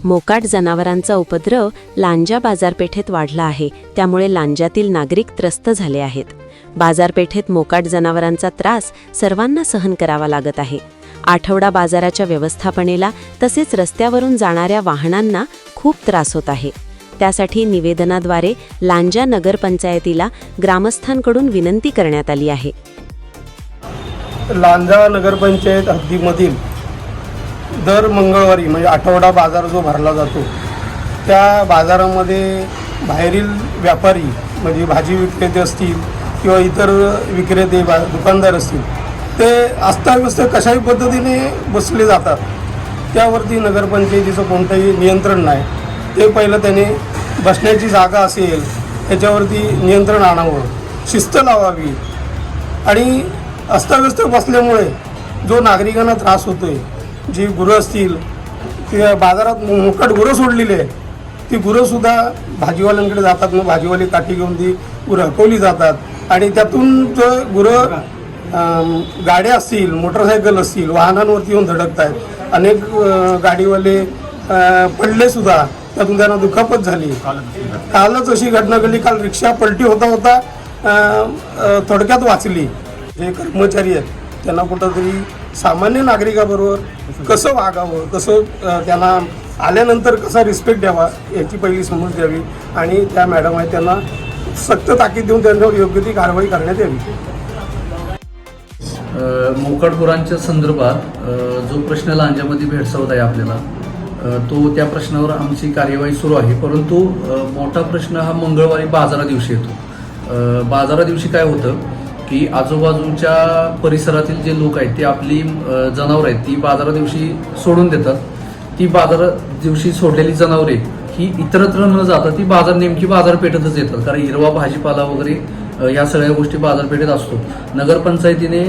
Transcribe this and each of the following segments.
मोकाट जनावरांचा उपद्रव लांजा बाजारपेठेत वाढला आहे, त्यामुळे लांजातील नागरिक त्रस्त झाले आहेत. बाजारपेठेत मोकाट जनावरांचा त्रास सर्वांना सहन करावा लागत आहे. आठवडा बाजाराच्या व्यवस्थापनेला तसेच रस्त्यावरून जाणाऱ्या वाहनांना खूप त्रास होत आहे. त्यासाठी निवेदनाद्वारे लांजा नगरपंचायतीला ग्रामस्थांकडून विनंती करण्यात आली आहे. लांजा नगरपंचायत हद्दीमधील दर मंगळवारी म्हणजे आठवडा बाजार जो भरला जातो, त्या बाजारामध्ये बाहेरील व्यापारी म्हणजे भाजी विक्रेते असतील किंवा इतर विक्रेते दुकानदार असतील, ते अस्ताव्यस्त कशाही पद्धतीने बसले जातात. त्यावरती नगरपंचायतीचं कोणतंही नियंत्रण नाही. ते पहिलं त्याने बसण्याची जागा असेल त्याच्यावरती नियंत्रण आणावं, शिस्त लावावी. आणि अस्ताव्यस्त बसल्यामुळे जो नागरिकांना त्रास होतो आहे, जी गुरं असतील किंवा बाजारात मोकाट गुरं सोडलेली आहे, ती गुरंसुद्धा भाजीवाल्यांकडे जातात. मग भाजीवाली काठी घेऊन ती गुरं हकवली जातात आणि त्यातून जो गुरं गाड्या असतील, मोटरसायकल असतील, वाहनांवरती येऊन धडकत आहेत. अनेक गाडीवाले पडलेसुद्धा, त्यातून त्यांना दुखापत झाली. कालच अशी घटना घडली. काल रिक्षा पलटी होता होता थोडक्यात वाचली. जे कर्मचारी आहेत त्यांना कुठंतरी सामान्य नागरिकाबरोबर कसं वागावं, कसं त्यांना आल्यानंतर कसा रिस्पेक्ट द्यावा याची पहिली समज द्यावी आणि त्या मॅडम आहेत त्यांना सक्त ताकीद देऊन त्यांच्यावर योग्य ती कारवाई करण्यात यावी. मोकाट गुरांच्या संदर्भात जो प्रश्न लांजामध्ये भेडसावत आहे आपल्याला, तो त्या प्रश्नावर आमची कार्यवाही सुरू आहे. परंतु मोठा प्रश्न हा मंगळवारी बाजारा दिवशी येतो. बाजारा दिवशी काय होतं की आजूबाजूच्या परिसरातील जे लोक आहेत ते आपली जनावरं आहेत ती बाजारा दिवशी सोडून देतात. ती बाजारा दिवशी सोडलेली जनावरे ही इतरत्र न जाता ती नेमकी बाजारपेठेतच येतात. कारण हिरवा भाजीपाला वगैरे या सगळ्या गोष्टी बाजारपेठेत असतो. नगरपंचायतीने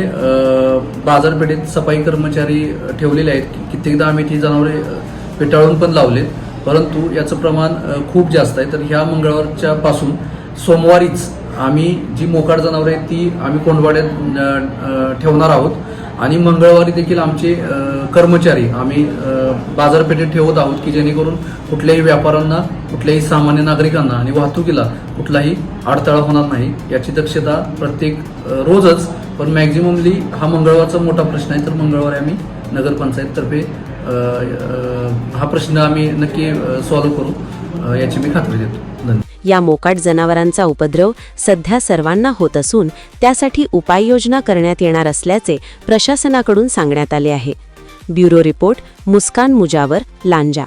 बाजारपेठेत सफाई कर्मचारी ठेवलेले आहेत. कित्येकदा आम्ही ती जनावरे पेटाळून पण लावले, परंतु याचं प्रमाण खूप जास्त आहे. तर ह्या मंगळवारच्या पासून सोमवारीच आम्ही जी मोकाट जनावरे आहेत ती आम्ही कोंडवाड्यात ठेवणार आहोत आणि मंगळवारी देखील आमचे कर्मचारी आम्ही बाजारपेठेत ठेवत आहोत की जेणेकरून कुठल्याही व्यापाऱ्यांना, कुठल्याही सामान्य नागरिकांना आणि वाहतुकीला कुठलाही अडथळा होणार नाही याची दक्षता प्रत्येक रोजच, पण मॅक्झिममली हा मंगळवारचा मोठा प्रश्न आहे. तर मंगळवारी आम्ही नगरपंचायततर्फे हा प्रश्न आम्ही नक्की सॉल्व्ह करू याची मी खात्री देतो. धन्यवाद. या मोकाट जनावरांचा उपद्रव सध्या सर्वांना होत असून त्यासाठी उपाययोजना करण्यात येणार असल्याचे प्रशासनाकडून सांगण्यात आले आहे. ब्युरो रिपोर्ट, मुस्कान मुजावर, लांजा.